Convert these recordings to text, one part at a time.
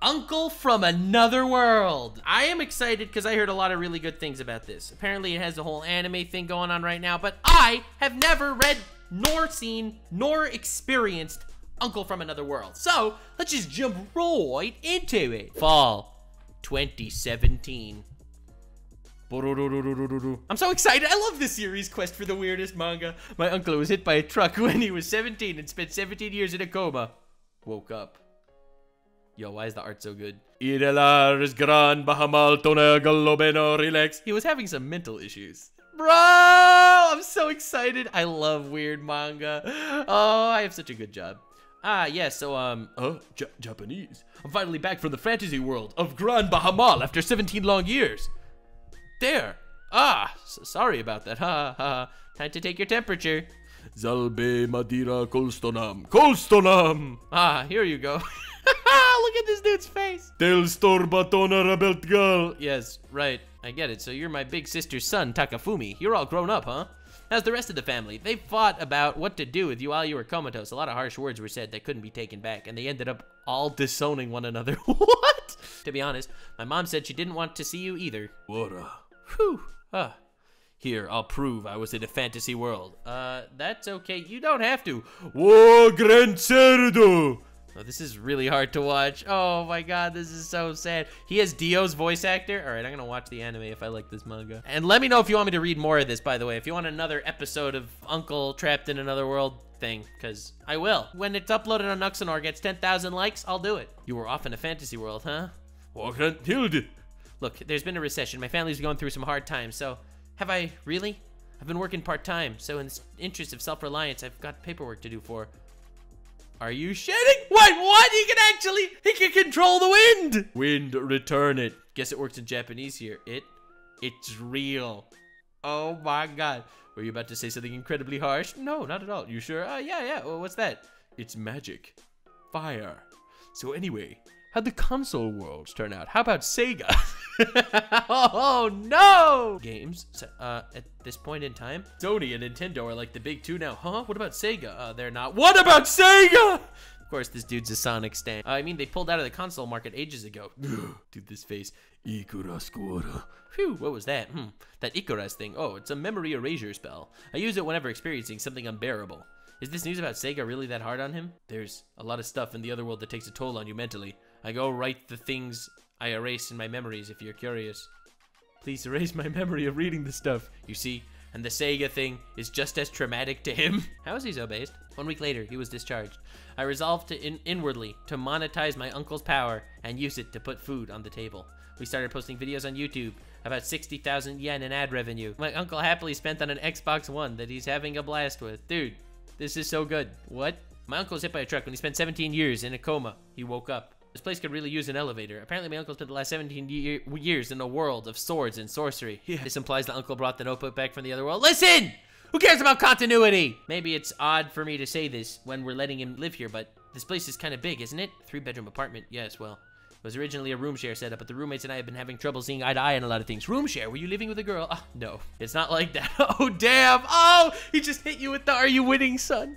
Uncle from Another World. I am excited because I heard a lot of really good things about this. Apparently it has a whole anime thing going on right now, but I have never read, nor seen, nor experienced Uncle from Another World. So let's just jump right into it. Fall 2017. I'm so excited. I love this series, Quest for the Weirdest Manga. My uncle was hit by a truck when he was 17 and spent 17 years in a coma. Woke up. Yo, why is the art so good? He was having some mental issues. Bro, I'm so excited. I love weird manga. Oh, I have such a good job. Yeah, so, Japanese. I'm finally back from the fantasy world of Gran Bahamal after 17 long years. There. Sorry about that. Time to take your temperature. Zalbe Madira Kolstonam. Here you go. Look at this dude's face. Del Storbatona Rebelt Girl. Yes, right. I get it. So you're my big sister's son, Takafumi. You're all grown up, huh? How's the rest of the family? They fought about what to do with you while you were comatose. A lot of harsh words were said that couldn't be taken back, and they ended up all disowning one another. What? To be honest, my mom said she didn't want to see you either. What a... Whew. Here, I'll prove I was in a fantasy world. That's okay. You don't have to. Whoa, Gran Cerdo! Oh, this is really hard to watch. Oh my god, this is so sad. He has Dio's voice actor. All right, I'm gonna watch the anime if I like this manga. And let me know if you want me to read more of this, by the way. If you want another episode of Uncle Trapped in Another World thing, because I will. When it's uploaded on Nuxanor gets 10,000 likes, I'll do it. You were off in a fantasy world, huh? Look, there's been a recession. My family's going through some hard times, so... Have I really? I've been working part-time, so in the interest of self-reliance, I've got paperwork to do for... Are you shitting? What? He can control the wind! Wind, return it. Guess it works in Japanese here. It's real. Oh my god. Were you about to say something incredibly harsh? No, not at all. You sure? Yeah. Well, what's that? It's magic. Fire. So anyway, how'd the console worlds turn out? How about Sega? Oh no! Games, at this point in time, Sony and Nintendo are like the big two now. Huh? What about Sega? They're not. What about Sega? Of course, this dude's a Sonic stan. I mean, they pulled out of the console market ages ago. Dude, this face. Ikura. Phew, what was that? That Ikaras thing. Oh, it's a memory erasure spell. I use it whenever experiencing something unbearable. Is this news about Sega really that hard on him? There's a lot of stuff in the other world that takes a toll on you mentally. I go write the things I erase in my memories if you're curious. Please erase my memory of reading this stuff. You see, and the Sega thing is just as traumatic to him. How is he so based? 1 week later, he was discharged. I resolved to inwardly to monetize my uncle's power and use it to put food on the table. We started posting videos on YouTube, about 60,000 yen in ad revenue. My uncle happily spent on an Xbox One that he's having a blast with. Dude, this is so good. What? My uncle was hit by a truck when he spent 17 years in a coma. He woke up. This place could really use an elevator. Apparently my uncle spent the last 17 years in a world of swords and sorcery. Yeah. This implies the uncle brought the notebook back from the other world. Listen! Who cares about continuity? Maybe it's odd for me to say this when we're letting him live here, but this place is kind of big, isn't it? 3-bedroom apartment. Yes, well, it was originally a room share setup, but the roommates and I have been having trouble seeing eye to eye on a lot of things. Room share? Were you living with a girl? Oh, no, it's not like that. Oh, damn. Oh, he just hit you with the "Are you winning, son?"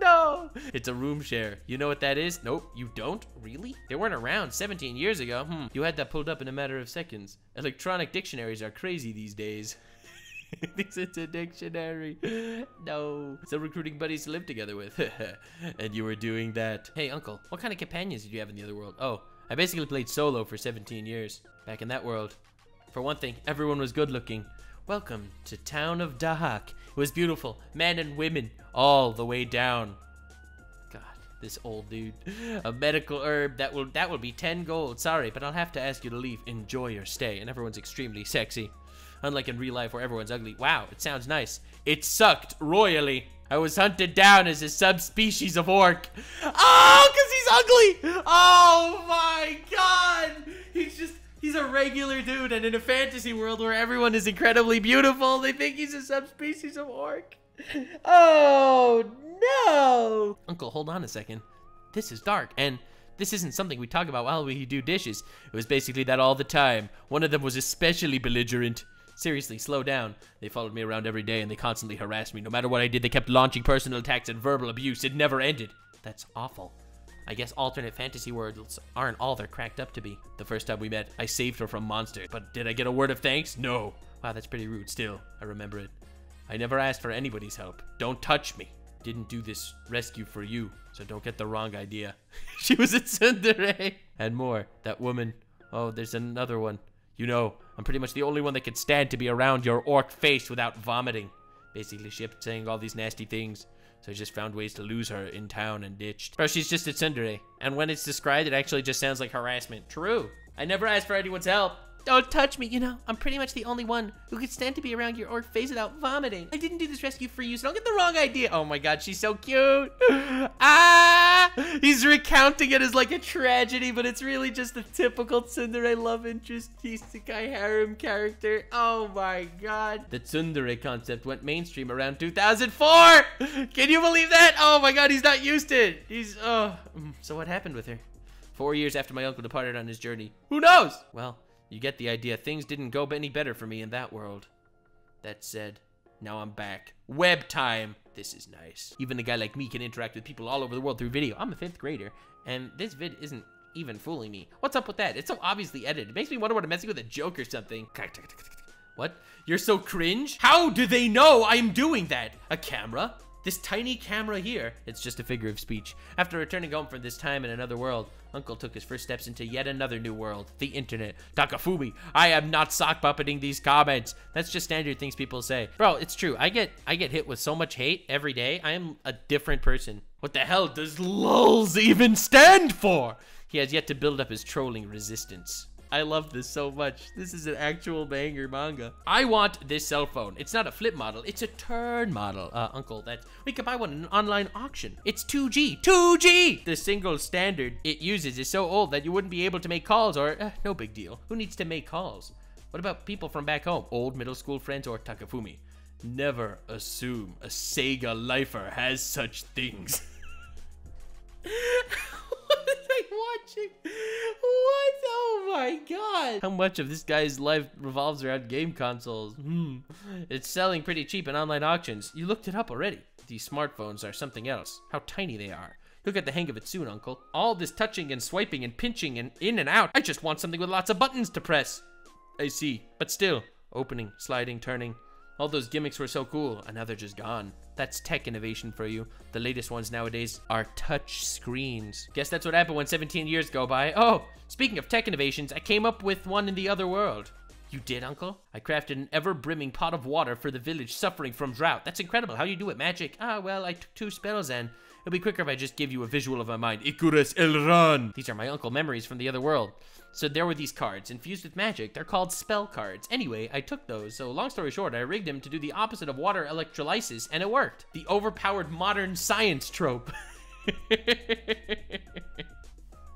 No. It's a room share. You know what that is? Nope, you don't? Really? They weren't around 17 years ago. You had that pulled up in a matter of seconds. Electronic dictionaries are crazy these days. Thinks it's a dictionary. No. So recruiting buddies to live together with. And you were doing that. Hey, uncle, what kind of companions did you have in the other world? Oh, I basically played solo for 17 years. Back in that world. For one thing, everyone was good looking. Welcome to town of Dahak. It was beautiful. Men and women. All the way down. God, this old dude. A medical herb. That will be 10 gold. Sorry, but I'll have to ask you to leave. Enjoy your stay. And everyone's extremely sexy. Unlike in real life where everyone's ugly. Wow, it sounds nice. It sucked royally. I was hunted down as a subspecies of orc. Oh, because he's ugly. Oh my god. He's a regular dude, and in a fantasy world where everyone is incredibly beautiful, they think he's a subspecies of orc. Oh no. Uncle, hold on a second. This is dark, and this isn't something we talk about while we do dishes. It was basically that all the time. One of them was especially belligerent. Seriously, slow down. They followed me around every day and they constantly harassed me. No matter what I did, they kept launching personal attacks and verbal abuse. It never ended. That's awful. I guess alternate fantasy worlds aren't all they're cracked up to be. The first time we met, I saved her from monsters. But did I get a word of thanks? No. Wow, that's pretty rude. Still, I remember it. I never asked for anybody's help. Don't touch me. Didn't do this rescue for you, so don't get the wrong idea. She was a tsundere. And more. That woman. Oh, there's another one. You know, I'm pretty much the only one that could stand to be around your orc face without vomiting. Basically, she kept saying all these nasty things. So I just found ways to lose her in town and ditched. Bro, she's just a tsundere. And when it's described, it actually just sounds like harassment. True. I never asked for anyone's help. Don't touch me, you know, I'm pretty much the only one who could stand to be around your orc face without vomiting. I didn't do this rescue for you, so don't get the wrong idea. Oh my god, she's so cute. Ah! He's recounting it as like a tragedy, but it's really just a typical tsundere love interest isekai harem character. Oh my god. The tsundere concept went mainstream around 2004! Can you believe that? Oh my god, he's not used to it. So what happened with her? 4 years after my uncle departed on his journey. Who knows? Well, you get the idea. Things didn't go any better for me in that world. That said, now I'm back. Web time. This is nice. Even a guy like me can interact with people all over the world through video. I'm a 5th grader, and this vid isn't even fooling me. What's up with that? It's so obviously edited. It makes me wonder what I'm messing with, a joke or something. What? You're so cringe? How do they know I'm doing that? A camera? This tiny camera here. It's just a figure of speech. After returning home from this time in another world, Uncle took his first steps into yet another new world, the internet. Takafumi, I am not sock puppeting these comments. That's just standard things people say. Bro, it's true. I get hit with so much hate every day. I am a different person. What the hell does lulz even stand for? He has yet to build up his trolling resistance. I love this so much. This is an actual banger manga. I want this cell phone. It's not a flip model. It's a turn model. Uncle, we could buy one in an online auction. It's 2G. 2G! The single standard it uses is so old that you wouldn't be able to make calls or, no big deal. Who needs to make calls? What about people from back home? Old middle school friends or Takafumi? Never assume a Sega lifer has such things. What is I watching? What? Oh my god. How much of this guy's life revolves around game consoles? It's selling pretty cheap in online auctions. You looked it up already. These smartphones are something else. How tiny they are. You'll get the hang of it soon, Uncle. All this touching and swiping and pinching and in and out. I just want something with lots of buttons to press. I see. But still, opening, sliding, turning. All those gimmicks were so cool, and now they're just gone. That's tech innovation for you. The latest ones nowadays are touch screens. Guess that's what happened when 17 years go by. Oh, speaking of tech innovations, I came up with one in the other world. You did, Uncle? I crafted an ever-brimming pot of water for the village suffering from drought. That's incredible. How do you do it? Magic? Ah, well, I took 2 spells and it'll be quicker if I just give you a visual of my mind. Ikuras Elran. These are my uncle memories from the other world. So there were these cards infused with magic. They're called spell cards. Anyway, I took those. So long story short, I rigged him to do the opposite of water electrolysis, and it worked. The overpowered modern science trope. What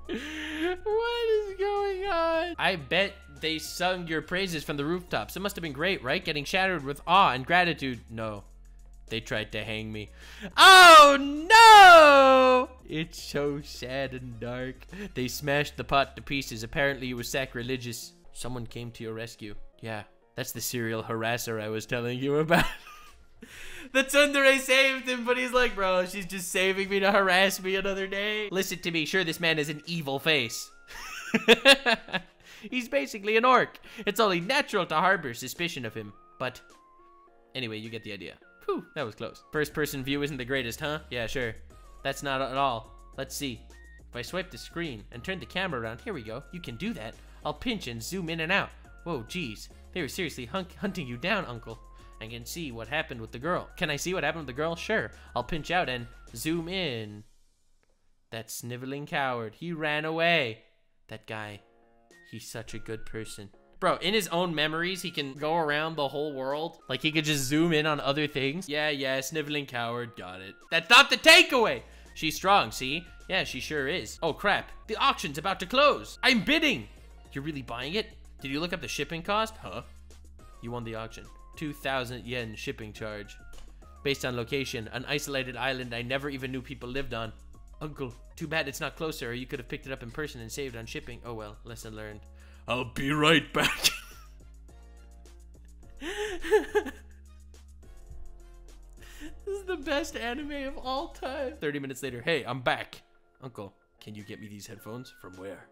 is going on? I bet they sung your praises from the rooftops. It must have been great, right? Getting shattered with awe and gratitude. No. They tried to hang me. Oh no! It's so sad and dark. They smashed the pot to pieces. Apparently it was sacrilegious. Someone came to your rescue. Yeah, that's the serial harasser I was telling you about. The tsundere saved him, but he's like, bro, she's just saving me to harass me another day. Listen to me, sure, this man has an evil face. He's basically an orc. It's only natural to harbor suspicion of him. But anyway, you get the idea. Whew, that was close. First person view isn't the greatest, huh? Yeah, sure. That's not at all. Let's see. If I swipe the screen and turn the camera around, here we go. You can do that. I'll pinch and zoom in and out. Whoa, geez. They were seriously hunting you down, Uncle. I can see what happened with the girl. Can I see what happened with the girl? Sure. I'll pinch out and zoom in. That sniveling coward. He ran away. That guy. He's such a good person. Bro, in his own memories, he can go around the whole world. Like, he could just zoom in on other things. Yeah, sniveling coward. Got it. That's not the takeaway. She's strong, see? Yeah, she sure is. Oh, crap. The auction's about to close. I'm bidding. You're really buying it? Did you look up the shipping cost? Huh? You won the auction. 2,000 yen shipping charge. Based on location, an isolated island I never even knew people lived on. Uncle, too bad it's not closer, or you could have picked it up in person and saved on shipping. Oh well, lesson learned. I'll be right back. This is the best anime of all time. 30 minutes later, hey, I'm back. Uncle, Can you get me these headphones? From where?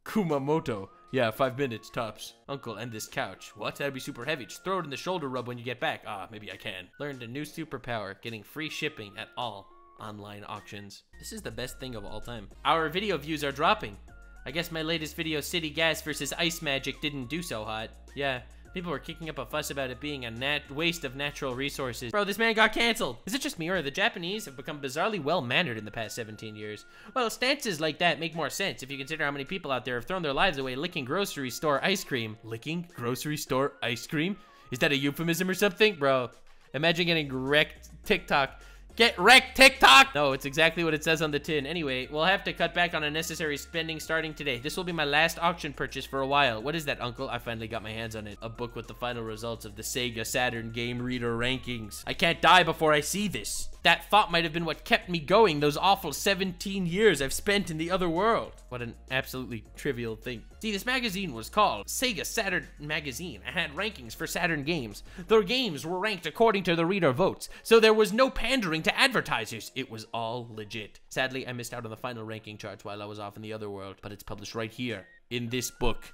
Kumamoto. Yeah, 5 minutes, tops. Uncle, and this couch. What? That'd be super heavy. Just throw it in the shoulder rub when you get back. Ah, maybe I can. Learned a new superpower, getting free shipping at all online auctions. This is the best thing of all time. Our video views are dropping. I guess my latest video, City Gas versus Ice Magic, didn't do so hot. Yeah. People were kicking up a fuss about it being a waste of natural resources. Bro, this man got canceled. Is it just me, or the Japanese have become bizarrely well-mannered in the past 17 years? Well, stances like that make more sense if you consider how many people out there have thrown their lives away licking grocery store ice cream. Licking grocery store ice cream? Is that a euphemism or something? Bro, imagine getting wrecked TikTok. Get wrecked, TikTok! No, it's exactly what it says on the tin. Anyway, we'll have to cut back on unnecessary spending starting today. This will be my last auction purchase for a while. What is that, Uncle? I finally got my hands on it. A book with the final results of the Sega Saturn Game Reader rankings. I can't die before I see this. That thought might have been what kept me going those awful 17 years I've spent in the other world. What an absolutely trivial thing. See, this magazine was called Sega Saturn Magazine and had rankings for Saturn games. Their games were ranked according to the reader votes, so there was no pandering to advertisers. It was all legit. Sadly, I missed out on the final ranking charts while I was off in the other world, but it's published right here in this book.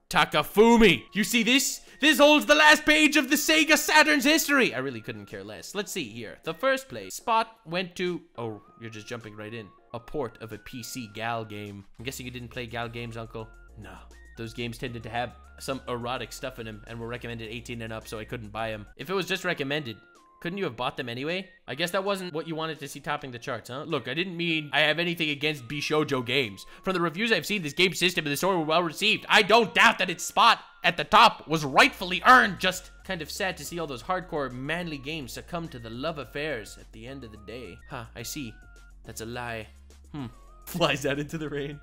Takafumi! You see this? This holds the last page of the Sega Saturn's history! I really couldn't care less. Let's see here. The first place spot went to... Oh, you're just jumping right in. A port of a PC Gal game. I'm guessing you didn't play Gal games, Uncle? No. Those games tended to have some erotic stuff in them and were recommended 18 and up, so I couldn't buy them. If it was just recommended, couldn't you have bought them anyway? I guess that wasn't what you wanted to see topping the charts, huh? Look, I didn't mean I have anything against Bishojo games. From the reviews I've seen, this game system and the story were well received. I don't doubt that its spot at the top was rightfully earned. Just kind of sad to see all those hardcore manly games succumb to the love affairs at the end of the day. Huh, I see. That's a lie. Flies out into the rain.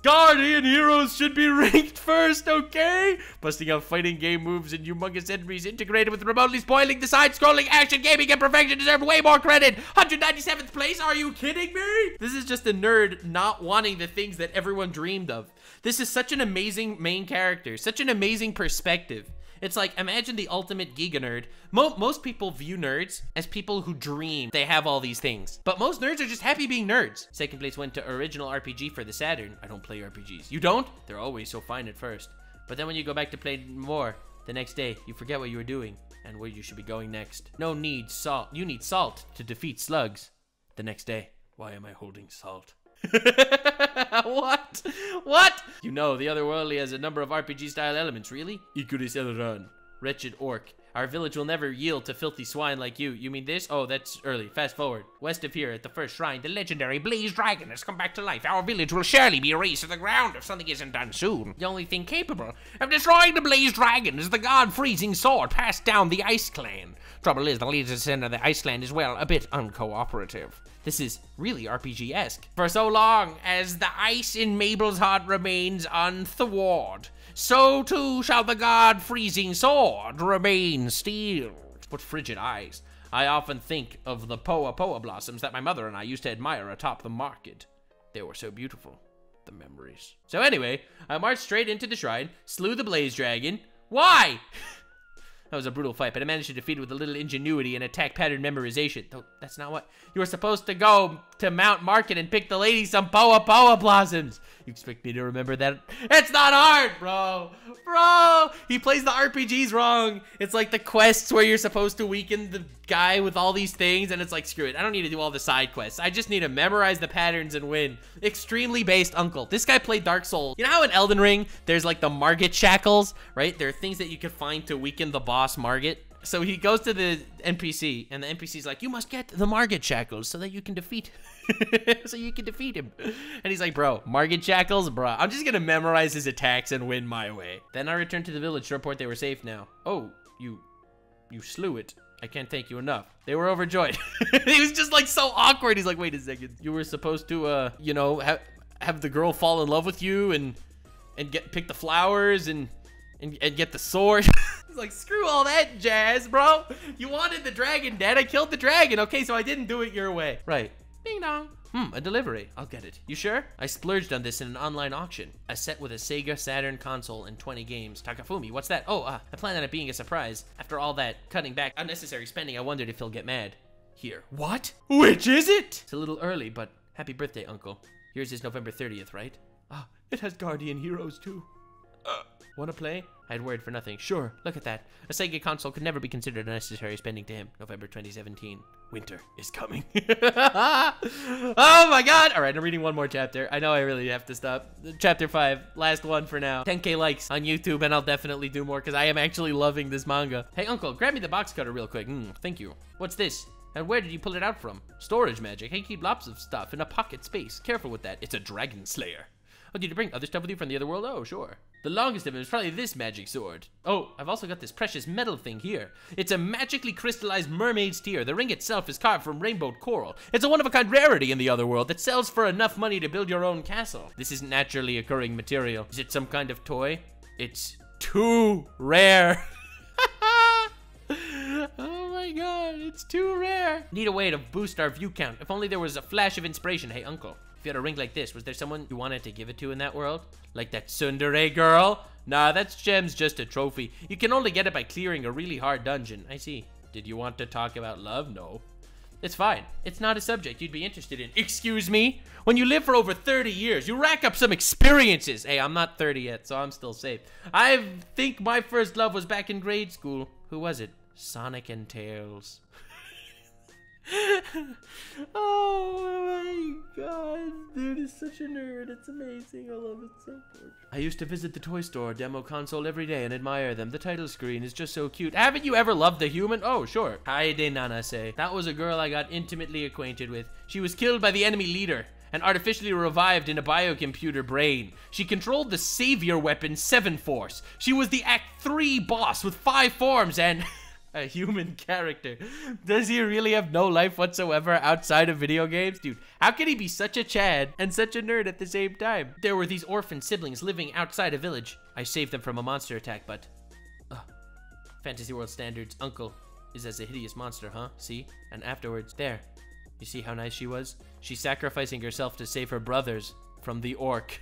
Guardian heroes should be ranked first, okay? Busting out fighting game moves and humongous enemies integrated with remotely spoiling the side-scrolling action gaming and perfection deserve way more credit. 197th place? Are you kidding me? This is just a nerd not wanting the things that everyone dreamed of. This is such an amazing main character, such an amazing perspective. It's like, imagine the ultimate Giga nerd. Most people view nerds as people who dream they have all these things. But most nerds are just happy being nerds. Second place went to Original RPG for the Saturn. I don't play RPGs. You don't? They're always so fine at first. But then when you go back to play more, the next day, you forget what you were doing and where you should be going next. No need salt. You need salt to defeat slugs. The next day, why am I holding salt? What? What? You know, the Otherworldly has a number of RPG-style elements, really? Ikuris Elran. Wretched orc. Our village will never yield to filthy swine like you. You mean this? Oh, that's early. Fast forward. West of here, at the first shrine, the legendary Blaze Dragon has come back to life. Our village will surely be razed to the ground if something isn't done soon. The only thing capable of destroying the Blaze Dragon is the God-freezing sword passed down the Ice Clan. Trouble is, the leader of the Ice Clan is, well, a bit uncooperative. This is really RPG-esque. For so long as the ice in Mabel's heart remains unthwarted, so too shall the God-freezing sword remain steeled. What frigid eyes. I often think of the Poa Poa blossoms that my mother and I used to admire atop the market. They were so beautiful. The memories. So anyway, I marched straight into the shrine, slew the Blaze Dragon. Why? That was a brutal fight, but I managed to defeat it with a little ingenuity and attack pattern memorization. Though that's not what... You were supposed to go to Mount Market and pick the lady some Poa Poa blossoms. You expect me to remember that? It's not hard, bro. Bro! He plays the RPGs wrong. It's like the quests where you're supposed to weaken the guy with all these things, and it's like, screw it. I don't need to do all the side quests. I just need to memorize the patterns and win. Extremely based uncle. This guy played Dark Souls. You know how in Elden Ring, there's like the Margit shackles, right? There are things that you can find to weaken the boss Margit. So he goes to the NPC, and the NPC's like, you must get the Margit shackles so that you can defeat him. And he's like, bro, Margit shackles? Bro, I'm just gonna memorize his attacks and win my way. Then I returned to the village to report they were safe now. Oh, you slew it. I can't thank you enough. They were overjoyed. He was just like so awkward. He's like, wait a second. You were supposed to, you know, have the girl fall in love with you and pick the flowers and get the sword. He's like, screw all that jazz, bro. You wanted the dragon, Dad. I killed the dragon. Okay, so I didn't do it your way. Right. Ding dong. A delivery. I'll get it. You sure? I splurged on this in an online auction. A set with a Sega Saturn console and 20 games. Takafumi, what's that? Oh, I planned on it being a surprise. After all that cutting back unnecessary spending, I wondered if he'll get mad. Here. What? Which is it? It's a little early, but happy birthday, Uncle. Yours is November 30th, right? Ah, it has Guardian Heroes too. Wanna play? I'd worried for nothing. Sure, look at that. A Sega console could never be considered a necessary spending to him. November 2017. Winter is coming. Oh my god! Alright, I'm reading one more chapter. I know I really have to stop. Chapter 5. Last one for now. 10K likes on YouTube, and I'll definitely do more because I am actually loving this manga. Hey, uncle, grab me the box cutter real quick. Thank you. What's this? And where did you pull it out from? Storage magic. I keep lots of stuff in a pocket space. Careful with that. It's a dragon slayer. Oh, did you bring other stuff with you from the other world? Oh, sure. The longest of them is probably this magic sword. Oh, I've also got this precious metal thing here. It's a magically crystallized mermaid's tear. The ring itself is carved from rainbowed coral. It's a one-of-a-kind rarity in the other world that sells for enough money to build your own castle. This isn't naturally occurring material. Is it some kind of toy? It's too rare. Oh my god, it's too rare. Need a way to boost our view count. If only there was a flash of inspiration. Hey, uncle. If you had a ring like this, was there someone you wanted to give it to in that world? Like that tsundere girl? Nah, that's gem's just a trophy. You can only get it by clearing a really hard dungeon. I see. Did you want to talk about love? No. It's fine. It's not a subject you'd be interested in. Excuse me? When you live for over 30 years, you rack up some experiences. Hey, I'm not 30 yet, so I'm still safe. I think my first love was back in grade school. Who was it? Sonic and Tails. Oh my god, dude is such a nerd. It's amazing. I love it so much. I used to visit the toy store demo console every day and admire them. The title screen is just so cute. Haven't you ever loved the human? Oh, sure. Haide Nanase. That was a girl I got intimately acquainted with. She was killed by the enemy leader and artificially revived in a biocomputer brain. She controlled the savior weapon 7 Force. She was the Act 3 boss with 5 forms and a human character. Does he really have no life whatsoever outside of video games? Dude, how can he be such a Chad and such a nerd at the same time? There were these orphan siblings living outside a village. I saved them from a monster attack, but... Fantasy World standards, uncle is as a hideous monster, huh? See? And afterwards, there. You see how nice she was? She's sacrificing herself to save her brothers from the orc.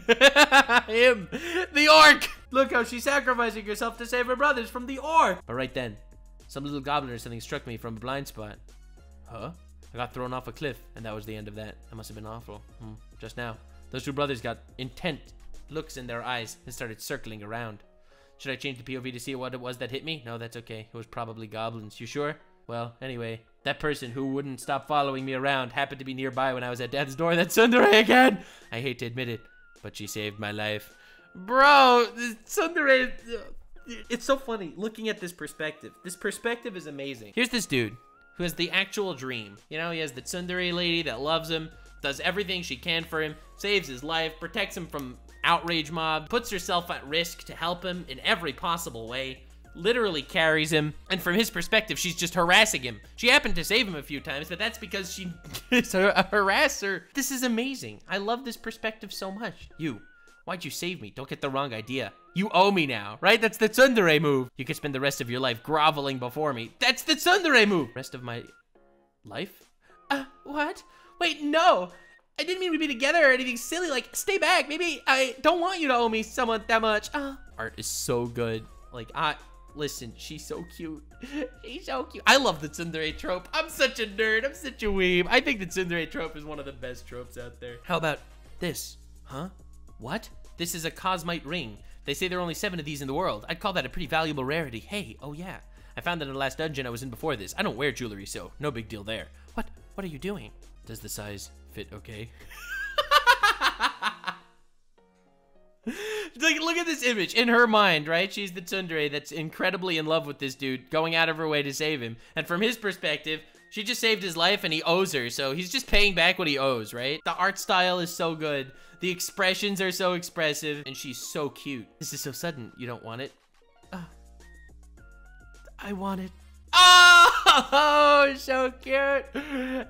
Him! The orc! Look how she's sacrificing herself to save her brothers from the orc! But right then, some little goblin or something struck me from a blind spot. Huh? I got thrown off a cliff, and that was the end of that. That must have been awful. Just now, those two brothers got intent looks in their eyes and started circling around. Should I change the POV to see what it was that hit me? No, that's okay. It was probably goblins. You sure? Well, anyway, that person who wouldn't stop following me around happened to be nearby when I was at death's door. That's tsundere again! I hate to admit it, but she saved my life. Bro, tsundere... It's so funny looking at this perspective. This perspective is amazing. Here's this dude who has the actual dream. You know, he has the tsundere lady that loves him, does everything she can for him, saves his life, protects him from outrage mob, puts herself at risk to help him in every possible way, literally carries him, and from his perspective, she's just harassing him. She happened to save him a few times, but that's because she is a harasser. This is amazing. I love this perspective so much. Why'd you save me? Don't get the wrong idea. You owe me now, right? That's the tsundere move. You could spend the rest of your life groveling before me. That's the tsundere move. Rest of my life? What? Wait, no. I didn't mean we'd be together or anything silly. Like, stay back. Maybe I don't want you to owe me someone that much. Art is so good. Like, listen, she's so cute. She's so cute. I love the tsundere trope. I'm such a nerd. I'm such a weeb. I think the tsundere trope is one of the best tropes out there. How about this? Huh? What? This is a cosmite ring. They say there are only 7 of these in the world. I'd call that a pretty valuable rarity. Hey, oh yeah. I found it in the last dungeon I was in before this. I don't wear jewelry, so no big deal there. What are you doing? Does the size fit okay? Like, look at this image. In her mind, right? She's the tsundere that's incredibly in love with this dude, going out of her way to save him. And from his perspective, she just saved his life and he owes her, so he's just paying back what he owes, right? The art style is so good. The expressions are so expressive, and she's so cute. This is so sudden. You don't want it? I want it. Oh, so cute.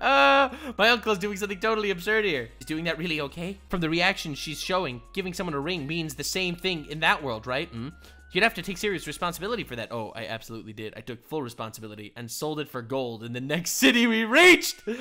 My uncle's doing something totally absurd here. Is doing that really okay? From the reaction she's showing, giving someone a ring means the same thing in that world, right? You'd have to take serious responsibility for that. Oh, I absolutely did. I took full responsibility and sold it for gold in the next city we reached. He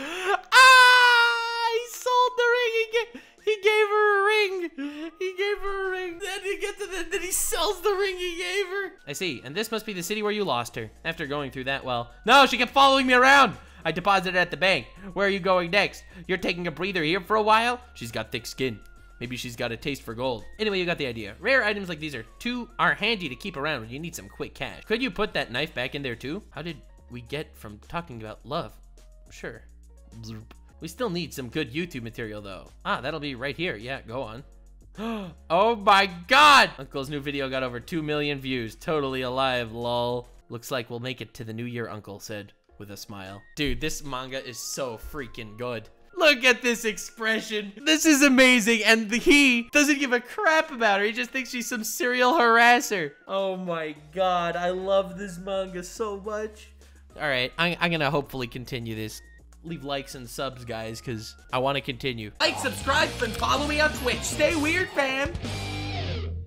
sold the ring. He gave her a ring. He gave her a ring. Then he sells the ring he gave her. I see. And this must be the city where you lost her. After going through that, well, no, she kept following me around. I deposited it at the bank. Where are you going next? You're taking a breather here for a while? She's got thick skin. Maybe she's got a taste for gold. Anyway, you got the idea. Rare items like these are handy to keep around when you need some quick cash. Could you put that knife back in there too? How did we get from talking about love? Sure. Bloop. We still need some good YouTube material though. Ah, that'll be right here. Yeah, go on. Oh my God! Uncle's new video got over 2 million views. Totally alive, lol. Looks like we'll make it to the new year, Uncle said with a smile. Dude, this manga is so freaking good. Look at this expression. This is amazing. And he doesn't give a crap about her. He just thinks she's some serial harasser. Oh my God. I love this manga so much. All right. I'm going to hopefully continue this. Leave likes and subs, guys, because I want to continue. Like, subscribe, and follow me on Twitch. Stay weird, fam.